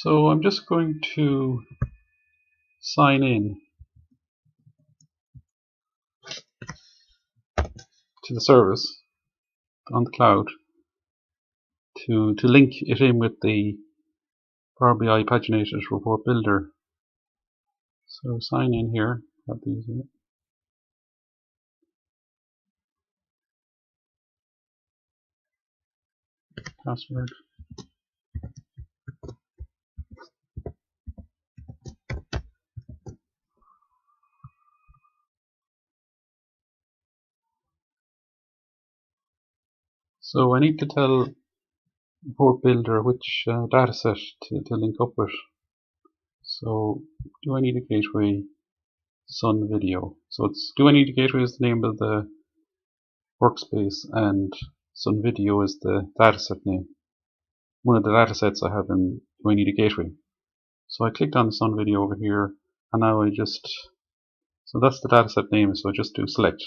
So I'm just going to sign in to the service on the cloud to link it in with the Power BI Paginated Report Builder. So sign in here, have these in it. Password. So I need to tell Report Builder which dataset to link up with. So do I need a gateway? Sun Video. So it's do I need a gateway is the name of the workspace, and Sun Video is the dataset name. One of the datasets I have in do I need a gateway. So I clicked on the Sun Video over here, and now so that's the dataset name, so I just do select.